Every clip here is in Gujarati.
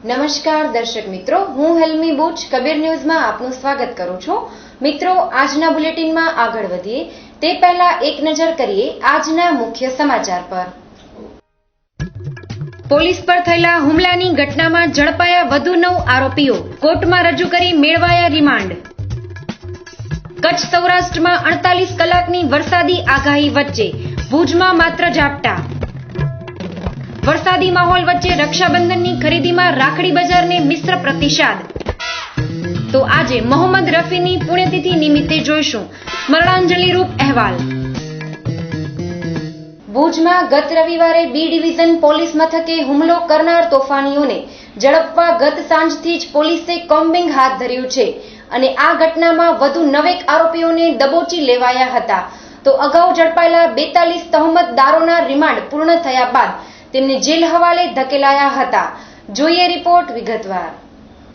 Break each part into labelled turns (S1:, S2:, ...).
S1: નમસ્કાર દર્શક મિત્રો, હું હેલ્મી બુચ કબીર ન્યૂઝમાં આપનું સ્વાગત કરું છું. મિત્રો, આજના બુલેટિનમાં આગળ વધીએ તે પહેલા એક નજર કરીએ આજના મુખ્ય સમાચાર પર. પોલીસ પર થયેલા હુમલાની ઘટનામાં ઝડપાયા વધુ 9 આરોપીઓ, કોર્ટમાં રજૂ કરી મેળવાયા રિમાન્ડ. કચ્છ સૌરાષ્ટ્રમાં 48 કલાકની વરસાદી આગાહી વચ્ચે ભુજમાં માત્ર ઝાપટા. વરસાદી માહોલ વચ્ચે રક્ષાબંધનની ખરીદીમાં રાખડી બજારને મિશ્ર પ્રતિસાદ. તો આજે મોહમ્મદ રફીની પુણ્યતિથિ નિમિત્તે જોઈશું સ્મરણાંજલિ રૂપ અહેવાલ. ભુજમાં ગત રવિવારે બી ડિવિઝન પોલીસ મથકે હુમલો કરનાર તોફાનીઓને ઝડપવા ગત સાંજથી જ પોલીસે કોમ્બિંગ હાથ ધર્યું છે અને આ ઘટનામાં વધુ 9 આરોપીઓને દબોચી લેવાયા હતા. તો અગાઉ ઝડપાયેલા 42 તહોમતદારોના રિમાન્ડ પૂર્ણ થયા બાદ તેમને જેલ હવાલે ધકેલાયા હતા. જોઈએ રિપોર્ટ વિગતવાર.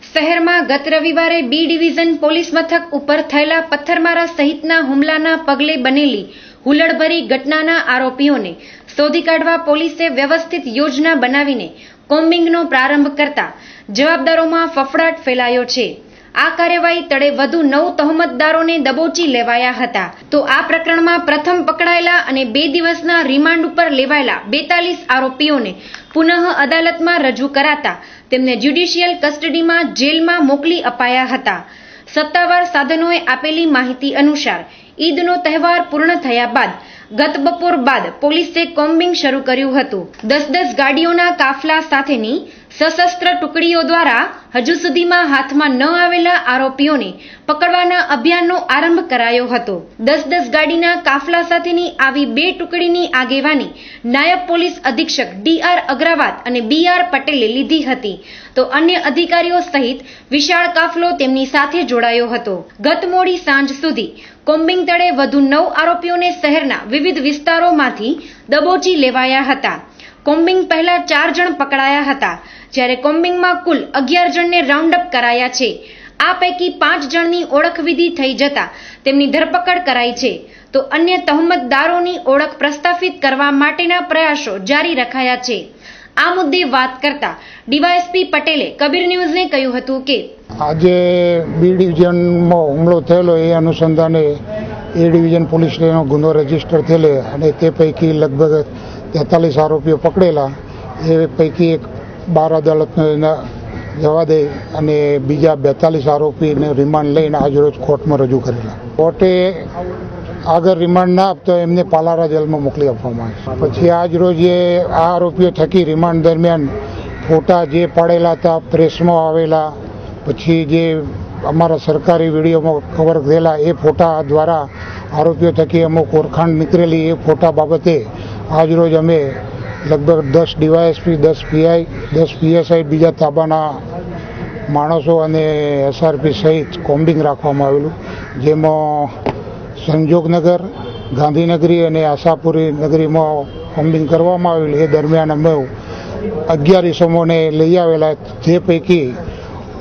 S1: શહેરમાં ગત રવિવારે બી ડિવિઝન પોલીસ મથક ઉપર થયેલા પથ્થરમારા સહિતના હુમલાના પગલે બનેલી હુલ્લડભરી ઘટનાના આરોપીઓને શોધી કાઢવા પોલીસે વ્યવસ્થિત યોજના બનાવીને કોમ્બિંગનો પ્રારંભ કરતા જવાબદારોમાં ફફડાટ ફેલાયો છે. આ કાર્યવાહી તળે વધુ 9 તહોમતદારોને દબોચી લેવાયા હતા. તો આ પ્રકરણમાં પ્રથમ પકડાયેલા અને 2 દિવસના રિમાન્ડ ઉપર લેવાયેલા 42 આરોપીઓને પુનઃ અદાલતમાં રજૂ કરાતા તેમને જ્યુડિશિયલ કસ્ટડીમાં જેલમાં મોકલી અપાયા હતા. સત્તાવાર સાધનોએ આપેલી માહિતી અનુસાર ઈદનો તહેવાર પૂર્ણ થયા બાદ ગત બપોર બાદ પોલીસે કોમ્બિંગ શરૂ કર્યું હતું. 10 ગાડીઓના કાફલા સાથેની સશસ્ત્ર ટુકડીઓ દ્વારા હજુ સુધીમાં હાથમાં ન આવેલા આરોપીઓને પકડવાના અભિયાનનો આરંભ કરાયો હતો. 10 ગાડીના કાફલા સાથેની આવી 2 ટુકડીની આગેવાની નાયબ પોલીસ અધિક્ષક ડી.આર. અગ્રવાત અને બી.આર. પટેલે લીધી હતી. તો અન્ય અધિકારીઓ સહિત વિશાળ કાફલો તેમની સાથે જોડાયો હતો. ગત મોડી સાંજ સુધી કોમ્બિંગ તળે વધુ 9 આરોપીઓને શહેરના વિવિધ વિસ્તારોમાંથી દબોચી લેવાયા હતા. કોમ્બિંગ પહેલા 4 જણ પકડાયા હતા, જ્યારે કોમ્બિંગમાં કુલ 11 જણને રાઉન્ડ અપ કરાયા છે. આ પૈકી 5 જણની ઓળખવિધિ થઈ જતા તેમની ધરપકડ કરાઈ છે. તો અન્ય તહોમતદારોની ઓળખ પ્રસ્થાપિત કરવા માટેના પ્રયાસો જારી રખાયા છે. આ મુદ્દે વાત કરતા ડીવાયએસપી પટેલે કબીર ન્યૂઝને કહ્યું હતું કે
S2: આજે બી ડિવિઝનમાં હુમલો થયેલો એ અનુસંધાને એ ડિવિઝન પોલીસ સ્ટેશનનો ગુનો રજીસ્ટર થયેલો અને તે પૈકી લગભગ 43 આરોપીઓ પકડેલા. એ પૈકી એક બાર અદાલતને જવા દે અને બીજા 42 આરોપીને રિમાન્ડ લઈને આજરોજ કોર્ટમાં રજૂ કરેલા. કોર્ટે આગળ રિમાન્ડ ના આપતો એમને પાલારા જેલમાં મોકલી આપવામાં આવે. પછી આજરોજ આ આરોપીઓ થકી રિમાન્ડ દરમિયાન ફોટા જે પાડેલા હતા, પ્રેસમાં આવેલા, પછી જે અમારા સરકારી વિડીયોમાં કવર થયેલા એ ફોટા દ્વારા આરોપીઓ થકી અમુક ઓળખાણ નીકળેલી એ ફોટા બાબતે આજરોજ અમે લગભગ 10 ડીવાયએસપી, 10 પીઆઈ, 10 પીએસઆઈ, બીજા તાબાના માણસો અને એસઆરપી સહિત કોમ્બિંગ રાખવામાં આવેલું. જેમાં સંજોગનગર, ગાંધીનગરી અને આશાપુરી નગરીમાં કોમ્બિંગ કરવામાં આવેલું. એ દરમિયાન અમે 11 ઇસમોને લઈ આવેલા. તે પૈકી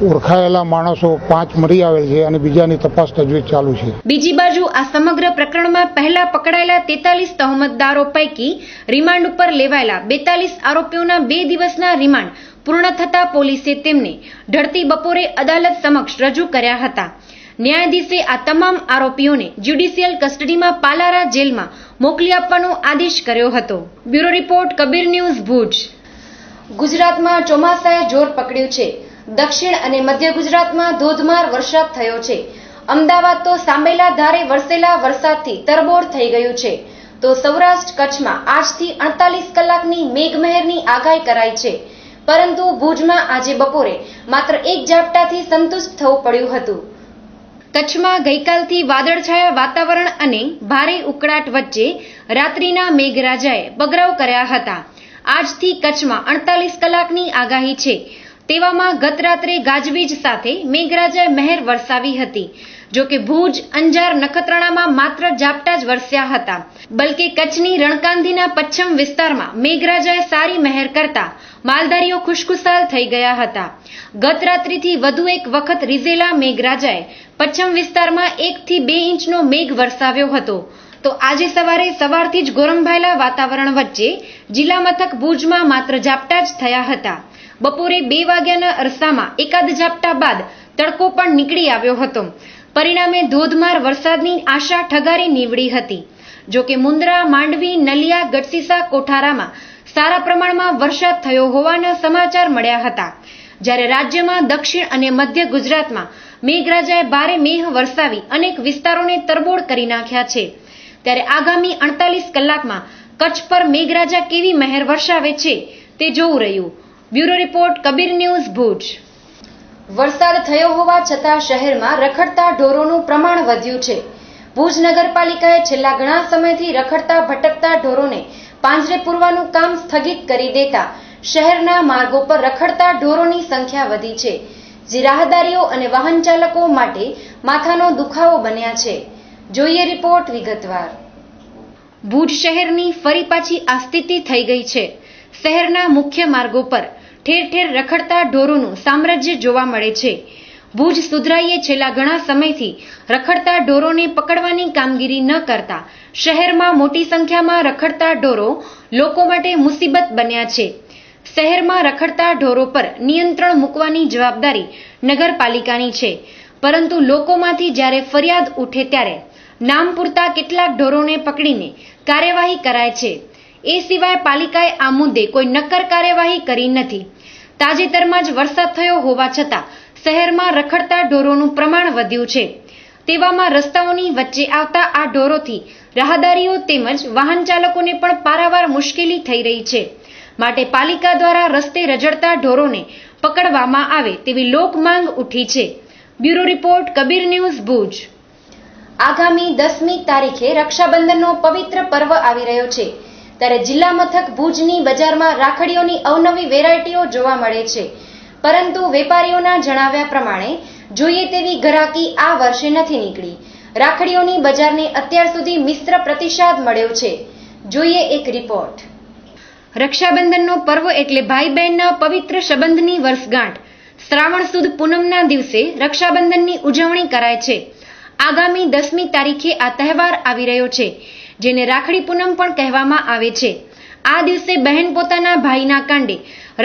S2: ઓળખાયેલા માણસો 5 મળી આવેલ છે અને બીજાની તપાસ તજવીજ ચાલુ છે.
S1: બીજી બાજુ આ સમગ્ર પ્રકરણમાં પહેલા પકડાયેલા 43 તહોમતદારો પૈકી રિમાન્ડ ઉપર લેવાયેલા 42 આરોપીઓના 2 દિવસના રિમાન્ડ પૂર્ણ થતા પોલીસે તેમને ઢળતી બપોરે અદાલત સમક્ષ રજૂ કર્યા હતા. ન્યાયાધીશે આ તમામ આરોપીઓને જ્યુડિશિયલ કસ્ટડીમાં પાલારા જેલમાં મોકલી આપવાનો આદેશ કર્યો હતો. Bureau report, Kabir news, Bhuj. ગુજરાતમાં ચોમાસાએ જોર પકડ્યું છે. દક્ષિણ અને મધ્ય ગુજરાતમાં ધોધમાર વરસાદ થયો છે. અમદાવાદ તો સાંબેલા ધારે વરસેલા વરસાદથી તરબોળ થઈ ગયું છે. તો સૌરાષ્ટ્ર કચ્છમાં આજથી 48 કલાકની મેઘમહેરની આગાહી કરાઈ છે. પરંતુ ભુજમાં આજે બપોરે માત્ર 1 ઝાપટાથી સંતુષ્ટ થવું પડ્યું હતું. કચ્છમાં ગઈકાલથી વાદળછાયા વાતાવરણ અને ભારે ઉકળાટ વચ્ચે રાત્રિના મેઘરાજાએ પગરાવ કર્યા હતા. આજથી કચ્છમાં 48 કલાકની આગાહી છે. તેવામાં ગત રાત્રે ગાજવીજ સાથે મેઘરાજાએ મહેર વરસાવી હતી. જો કે ભુજ, અંજાર, નખત્રાણામાં માત્ર ઝાપટા જ વરસ્યા હતા. બલકે કચ્છની રણકાંધીના પશ્ચિમ વિસ્તારમાં મેઘરાજાએ સારી મહેર કરતા માલધારીઓ ખુશખુશાલ થઈ ગયા હતા. ગત રાત્રિથી વધુ એક વખત રીઝેલા મેઘરાજાએ પશ્ચિમ વિસ્તારમાં 1 થી 2 ઇંચનો મેઘ વરસાવ્યો હતો. તો આજે સવારથી જ ગોરંભાયેલા વાતાવરણ વચ્ચે જિલ્લા મથક ભુજમાં માત્ર ઝાપટા જ થયા હતા. બપોરે 2 વાગ્યાના અરસામાં એકાદ ઝાપટા બાદ તડકો પણ નીકળી આવ્યો હતો. પરિણામે ધોધમાર વરસાદની આશા ઠગારી નીવડી હતી. જોકે મુન્દ્રા, માંડવી, નલિયા, ગઢસીસા, કોઠારામાં સારા પ્રમાણમાં વરસાદ થયો હોવાના સમાચાર મળ્યા હતા. જ્યારે રાજ્યમાં દક્ષિણ અને મધ્ય ગુજરાતમાં મેઘરાજાએ ભારે મેઘ વરસાવી અનેક વિસ્તારોને તરબોળ કરી નાખ્યા છે. ત્યારે આગામી 48 કલાકમાં કચ્છ પર મેઘરાજા કેવી મહેર વરસાવે છે તે જોવું રહ્યું. Bureau report, Kabir news, Bhuj. વરસાદ થયો હોવા છતાં શહેરમાં રખડતા ઢોરોનું પ્રમાણ વધ્યું છે. ભુજ નગરપાલિકાએ છેલ્લા ઘણા સમયથી રખડતા ભટકતા ઢોરોને પાંજરે પૂરવાનું કામ સ્થગિત કરી દેતા શહેરના માર્ગો પર રખડતા ઢોરોની સંખ્યા વધી છે, જે રાહદારીઓ અને વાહન ચાલકો માટે માથાનો દુખાવો બન્યા છે. જોઈએ રિપોર્ટ વિગતવાર. ભુજ શહેરની ફરી પાછી આ સ્થિતિ થઈ ગઈ છે. શહેરના મુખ્ય માર્ગો પર ઠેર ઠેર રખડતા ઢોરોનું સામ્રાજ્ય જોવા મળે છે. ભુજ સુધરાઈએ છેલ્લા ઘણા સમયથી રખડતા ઢોરોને પકડવાની કામગીરી ન કરતા શહેરમાં મોટી સંખ્યામાં રખડતા ઢોરો લોકો માટે મુસીબત બન્યા છે. શહેરમાં રખડતા ઢોરો પર નિયંત્રણ મૂકવાની જવાબદારી નગરપાલિકાની છે, પરંતુ લોકોમાંથી જ્યારે ફરિયાદ ઉઠે ત્યારે નામ પૂરતા કેટલાક ઢોરોને પકડીને કાર્યવાહી કરાય છે. એ સિવાય પાલિકાએ આ મુદ્દે કોઈ નક્કર કાર્યવાહી કરી નથી. તાજેતરમાં જ વરસાદ થયો હોવા છતાં શહેરમાં રખડતા ઢોરોનું પ્રમાણ વધ્યું છે. તેવામાં રસ્તાઓની વચ્ચે આવતા આ ઢોરોથી રાહદારીઓ તેમજ વાહન ચાલકોને પણ પારાવાર મુશ્કેલી થઈ રહી છે. માટે પાલિકા દ્વારા રસ્તે રઝળતા ઢોરોને પકડવામાં આવે તેવી લોક માંગ ઉઠી છે. Bureau report, Kabir news, Bhuj. આગામી 10મી તારીખે રક્ષાબંધનનો પવિત્ર પર્વ આવી રહ્યો છે. ત્યારે જિલ્લા મથક ભુજની બજારમાં રાખડીઓની અવનવી વેરાયટીઓ જોવા મળે છે, પરંતુ વેપારીઓના જણાવ્યા પ્રમાણે જોઈએ તેવી ગ્રાહકી આ વર્ષે નથી નીકળી. રાખડીઓની બજારને અત્યાર સુધી મિશ્ર પ્રતિસાદ મળ્યો છે. જોઈએ એક રિપોર્ટ. રક્ષાબંધનનો પર્વ એટલે ભાઈ બહેનના પવિત્ર સંબંધની વર્ષગાંઠ. શ્રાવણ સુદ પૂનમના દિવસે રક્ષાબંધનની ઉજવણી કરાય છે. આગામી 10મી તારીખે આ તહેવાર આવી રહ્યો છે, જેને રાખડી પૂનમ પણ કહેવામાં આવે છે. આ દિવસે બહેન પોતાના ભાઈના કાંડે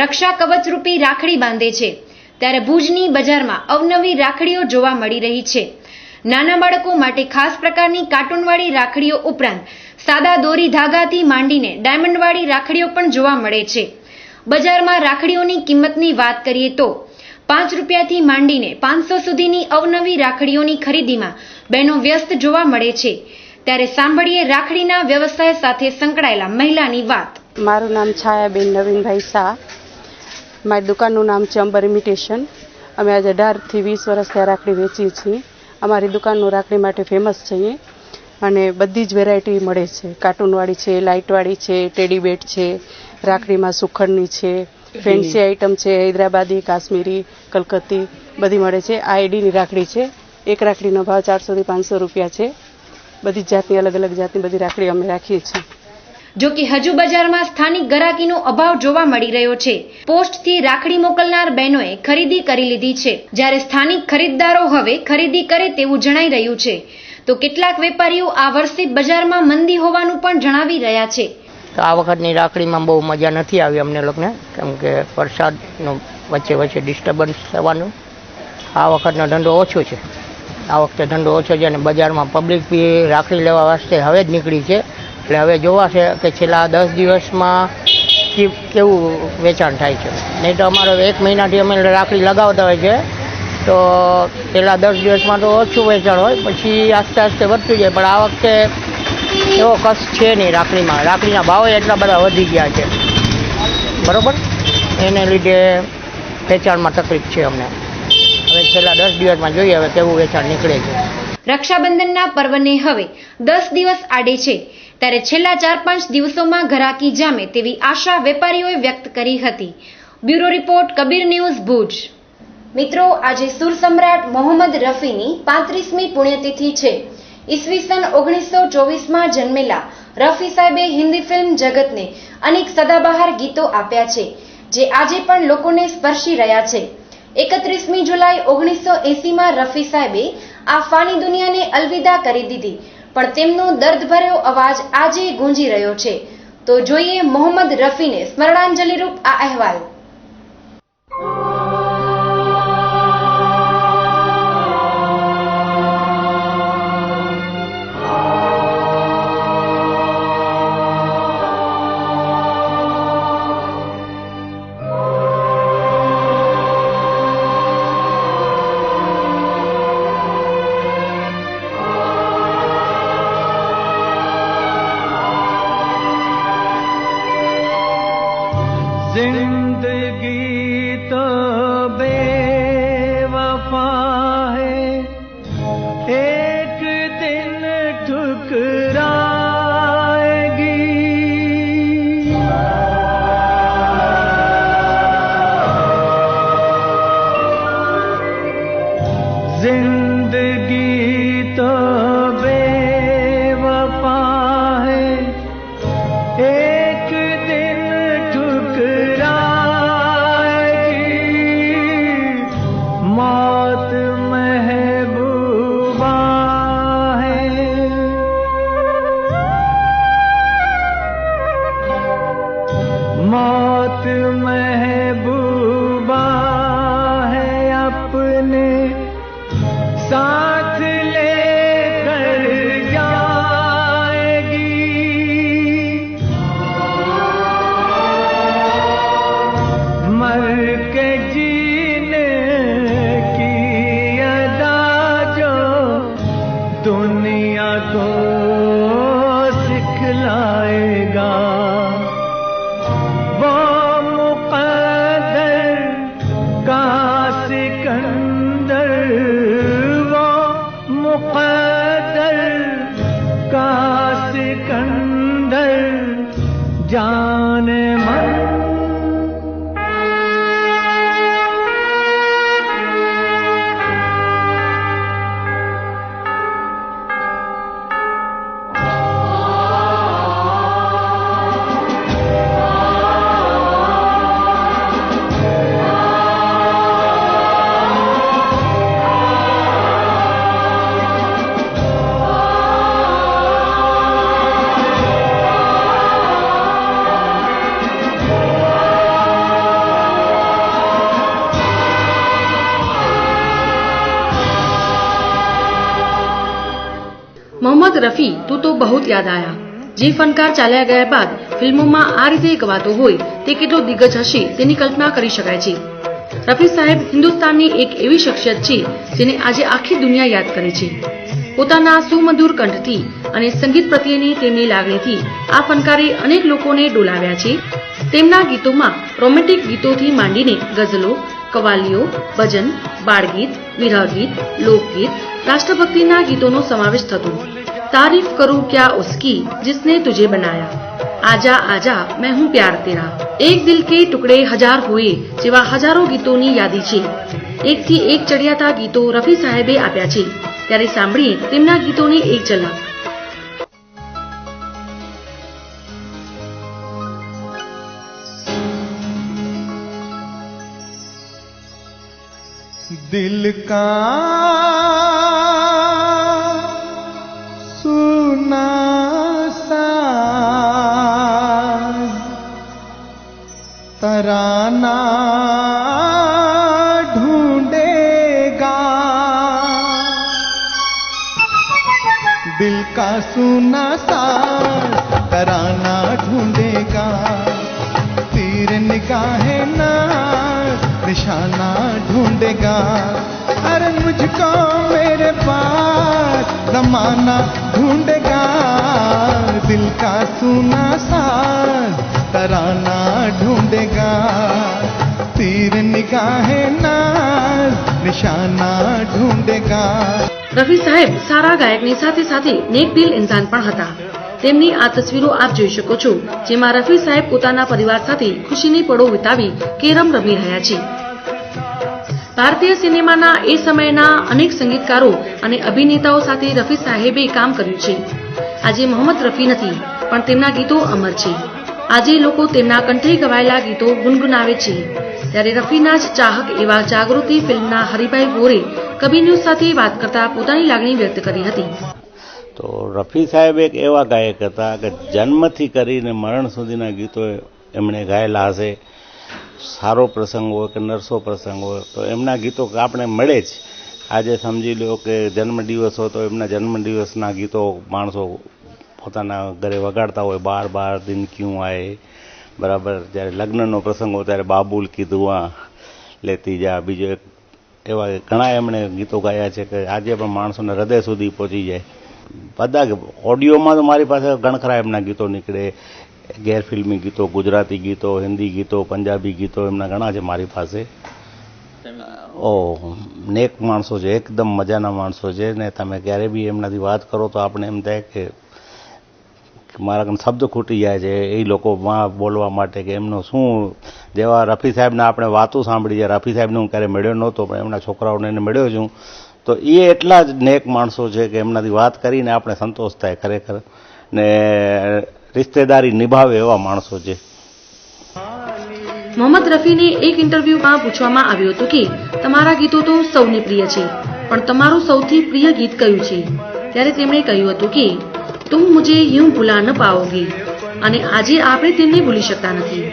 S1: રક્ષા કવચરૂપી રાખડી બાંધે છે. ત્યારે ભુજની બજારમાં અવનવી રાખડીઓ જોવા મળી રહી છે. નાના બાળકો માટે ખાસ પ્રકારની કાર્ટૂનવાળી રાખડીઓ ઉપરાંત સાદા દોરી ધાગાથી માંડીને ડાયમંડવાળી રાખડીઓ પણ જોવા મળે છે. બજારમાં રાખડીઓની કિંમતની વાત કરીએ તો 5 રૂપિયાથી માંડીને 500 સુધીની અવનવી રાખડીઓની ખરીદીમાં બહેનો વ્યસ્ત જોવા મળે છે. ત્યારે સાંભળીએ રાખડીના વ્યવસાય સાથે સંકળાયેલા મહિલાની વાત.
S3: મારું નામ છાયાબેન નવીનભાઈ શાહ. મારી દુકાનનું નામ છે અંબર ઇમિટેશન. અમે આજે 18 થી 20 વર્ષથી રાખડી વેચીએ છીએ. અમારી દુકાનનું રાખડી માટે ફેમસ છે અને બધી જ વેરાયટી મળે છે. કાર્ટૂનવાળી છે, લાઇટવાળી છે, ટેડીબેટ છે, રાખડીમાં સુખડની છે, ફેન્સી આઇટમ છે, હૈદરાબાદી, કાશ્મીરી, કલકત્તી બધી મળે છે. આ એડીની રાખડી છે. એક રાખડીનો ભાવ 400 થી 500 રૂપિયા છે. બધી જાતની અલગ અલગ જાતની બધી રાખડી અમે રાખીએ છીએ.
S1: જો કે હજુ બજારમાં સ્થાનિક ગ્રાહકીનો અભાવ જોવા મળી રહ્યો છે. પોસ્ટથી રાખડી મોકલનાર બહેનોએ ખરીદી કરી લીધી છે, જ્યારે સ્થાનિક ખરીદદારો હવે ખરીદી કરે તેવું જણાઈ રહ્યું છે. તો કેટલાક વેપારીઓ આ વર્ષે બજારમાં મંદી હોવાનું પણ જણાવી રહ્યા છે.
S4: આ વખતની રાખડીમાં બહુ મજા નથી આવી અમને લોકોને, કેમ કે વરસાદનો વચ્ચે વચ્ચે ડિસ્ટર્બન્સ થવાનું. આ વખતનો ધંધો ઓછો છે. આ વખતે ધંધો ઓછો છે અને બજારમાં પબ્લિક બી રાખડી લેવા વાસ્તે હવે જ નીકળી છે. એટલે હવે જોવાશે કે છેલ્લા 10 દિવસમાં કેવું વેચાણ થાય છે. નહીં તો અમારો 1 મહિનાથી અમે રાખડી લગાવતા હોય છે, તો છેલ્લા 10 દિવસમાં તો ઓછું વેચાણ હોય, પછી આસ્તે આસ્તે વધતું જાય. પણ આ વખતે એવો કસ છે નહીં રાખડીમાં. રાખડીના ભાવ એટલા બધા વધી ગયા છે, બરાબર. એને લીધે વેચાણમાં તકલીફ છે અમને. હવે છેલ્લા 10 દિવસમાં જોઈએ હવે કેવું વેચાણ નીકળે છે.
S1: રક્ષાબંધનના પર્વને હવે 10 દિવસ આડે છે, ત્યારે છેલ્લા 4-5 દિવસોમાં ઘરાકી જામે તેવી આશા વેપારીઓએ વ્યક્ત કરી હતી. Bureau report, Kabir news, Bhuj. મિત્રો, આજે સુર સમ્રાટ મોહમ્મદ રફીની 35મી પુણ્યતિથિ છે. ઈસવીસન 1924માં જન્મેલા રફી સાહેબે હિન્દી ફિલ્મ જગતને અનેક સદાબહાર ગીતો આપ્યા છે, જે આજે પણ લોકોને સ્પર્શી રહ્યા છે. 31મી જુલાઈ 1980માં રફી સાહેબે આ ફાની દુનિયાને અલવિદા કરી દીધી, પણ તેમનો દર્દભર્યો અવાજ આજે ગૂંજી રહ્યો છે. તો જોઈએ મોહમ્મદ રફીને સ્મરણાંજલિરૂપ આ અહેવાલ.
S5: जिंदगी तो बेवफा है, एक दिन ठुकराएगी, मौत महबूबा है। मौत महबूबा है, अपने साथ लेकर जाएगी। मर के जीने की अदा जो दुनिया को सिखलाएगा, वो मुक़द्दर का सिकंदर, वो मुक़द्दर का सिकंदर जाने मन।
S6: મોહમ્મદ રફી તું તો બહુત યાદ આયા, જે ફનકાર ચાલ્યા ગયા બાદ ફિલ્મોમાં આ રીતે ગવાતો હોય તે કેટલો દિગ્ગજ હશે તેની કલ્પના કરી શકાય છે. રફી સાહેબ હિન્દુસ્તાનની એક એવી શખ્સિયત છે જેને આજે આખી દુનિયા યાદ કરે છે. પોતાના સુમધુર કંઠથી અને સંગીત પ્રત્યેની તેમની લાગણીથી આ ફનકારે અનેક લોકોને ડોલાવ્યા છે. તેમના ગીતોમાં રોમેન્ટિક ગીતોથી માંડીને ગઝલો, કવાલીઓ, ભજન, બાળગીત, વિરહગીત, લોકગીત, રાષ્ટ્રભક્તિના ગીતોનો સમાવેશ થતો. તારીફ કરું ક્યા ઉસકી जिसने तुझे बनाया, आजा आजा मैं हूँ प्यार तेरा, एक दिल के टुकड़े हजार हुए જેવા હજારો ગીતોની યાદી છે. એકથી એક ચડિયાતા ગીતો રફી સાહેબે આપ્યા છે. ત્યારે સાંભળીએ તેમના ગીતોની એક ઝલક.
S5: दिल का सुना साज तराना ढूंढेगा, दिल का सुना साज तराना ढूंढेगा, तीर निगाहे नाज निशाना ढूंढेगा। अरे मुझको मेरे पास जमाना ढूंढेगा, दिल का सुना साज तराना ढूंढेगा, तीर निगाहे नाज निशाना ढूंढेगा।
S6: રફી સાહેબ સારા ગાયકની સાથે સાથે નેકદિલ ઇન્સાન પણ હતા. તેમની આ તસવીરો આપ જોઈ શકો છો, જેમાં રફી સાહેબ પોતાના પરિવાર સાથે ખુશીની પળો વિતાવી કેરમ રમી રહ્યા છે. ભારતીય સિનેમાના એ સમયના અનેક સંગીતકારો અને અભિનેતાઓ સાથે રફી સાહેબે કામ કર્યું છે. આજે મોહમ્મદ રફી નથી, પણ તેમના ગીતો અમર છે. આજે લોકો તેમના કંઠે ગવાયેલા ગીતો ગુનગુનાવે છે. ત્યારે રફીના જ ચાહક એવા જાગૃતિ ફિલ્મના હરિભાઈ ગોરે કબીર ન્યૂઝ સાથે વાત કરતા પોતાની લાગણી વ્યક્ત કરી હતી.
S7: તો રફી સાહેબ એક એવા ગાયક હતા કે જન્મથી કરીને મરણ સુધીના ગીતો એમણે ગાયેલા હશે. સારો પ્રસંગ હોય કે નરસો પ્રસંગ હોય તો એમના ગીતો આપણે મળે જ. આજે સમજી લો કે જન્મદિવસ હોય તો એમના જન્મદિવસના ગીતો માણસો પોતાના ઘરે વગાડતા હોય. બાર બાર દિન ક્યું આયે, બરાબર. જ્યારે લગ્નનો પ્રસંગ હોય ત્યારે બાબુલ કી દુઆ લેતી જા, બીજો એક એવા ઘણા એમણે ગીતો ગાયા છે કે આજે પણ માણસોને હૃદય સુધી પહોંચી જાય. બધા ઓડિયોમાં તો મારી પાસે ઘણખરા એમના ગીતો નીકળે, ગેરફિલ્મી ગીતો, ગુજરાતી ગીતો, હિન્દી ગીતો, પંજાબી ગીતો એમના ઘણા છે મારી પાસે. નેક માણસો છે, એકદમ મજાના માણસો છે ને તમે ક્યારે બી એમનાથી વાત કરો તો આપણે એમ થાય કે મારા કને શબ્દ ખૂટી જાય છે એ લોકોમાં બોલવા માટે કે એમનો શું. જેવા રફી સાહેબના આપણે વાતો સાંભળી છે. રફી સાહેબને હું ક્યારે મળ્યો નહોતો, પણ એમના છોકરાઓને એને મળ્યો છું તો એ એટલા જ નેક માણસો છે કે એમનાથી વાત કરીને આપણે સંતોષ થાય ખરેખર, ને રિશ્તેદારી નિભાવે એવા માણસો છે.
S6: મોહમ્મદ રફીને એક ઇન્ટરવ્યુમાં પૂછવામાં આવ્યું હતું કે તમારા ગીતો તો સૌને પ્રિય છે, પણ તમારું સૌથી પ્રિય ગીત કયું છે? ત્યારે તેમણે કહ્યું હતું કે તુમ મુझे यूं ભૂલા ન પાઓગે, અને આજે આપણે તેમને ભૂલી શકતા નથી.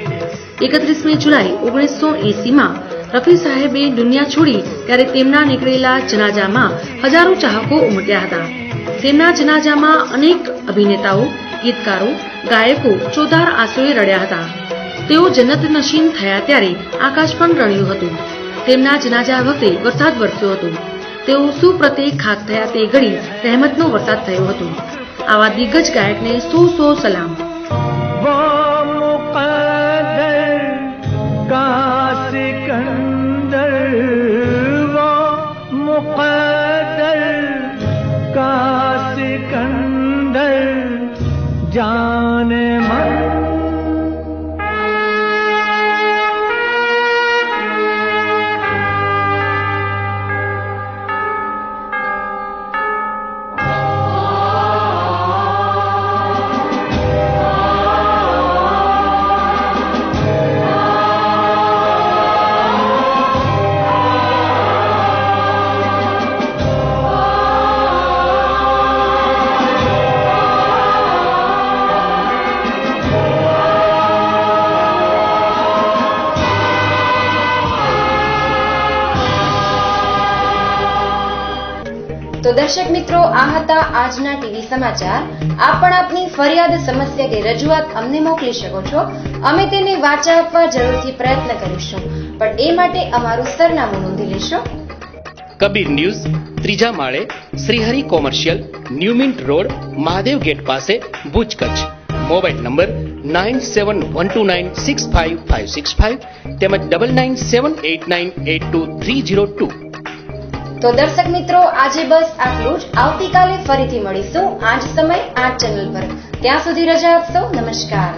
S6: 31 જુલાઈ 1980માં રફી સાહેબે દુનિયા છોડી ત્યારે તેમના નીકળેલા જનાજામાં હજારો ચાહકો ઉમટ્યા હતા. તેમના જનાજામાં અનેક અભિનેતાઓ, ગીતકારો, ગાયકો ચોધાર આંસુએ રડ્યા હતા. તેઓ જન્નત નશીન થયા ત્યારે આકાશ પણ રડ્યું હતું. તેમના જનાજા વખતે વરસાદ વરસ્યો હતો. તેઓ સુપ્રતે ખાક થયા તે ઘડી રહેમતનો વરસાદ થયો હતો. આવા દિગ્ગજ ગાયકને સો સલામ.
S5: जाने मन
S1: તો દર્શક મિત્રો, આ હતા આજના ટીવી સમાચાર. આપ પણ આપની ફરિયાદ, સમસ્યા કે રજૂઆત અમને મોકલી શકો છો. અમે તેને વાચા આપવા જરૂરથી પ્રયત્ન કરીશું, પણ એ માટે અમારું સરનામું નોંધી લેશો.
S8: કબીર ન્યૂઝ, ત્રીજા માળે, શ્રીહરિ કોમર્શિયલ, ન્યુમિન્ટ રોડ, મહાદેવ ગેટ પાસે, ભુજ, કચ્છ. મોબાઈલ નંબર 9712965565 તેમજ 9978982302.
S1: તો દર્શક મિત્રો, આજે બસ આટલું જ. આવતીકાલે ફરીથી મળીશું આ જ સમય, આ જ ચેનલ પર. ત્યાં સુધી રજા આપશો. નમસ્કાર.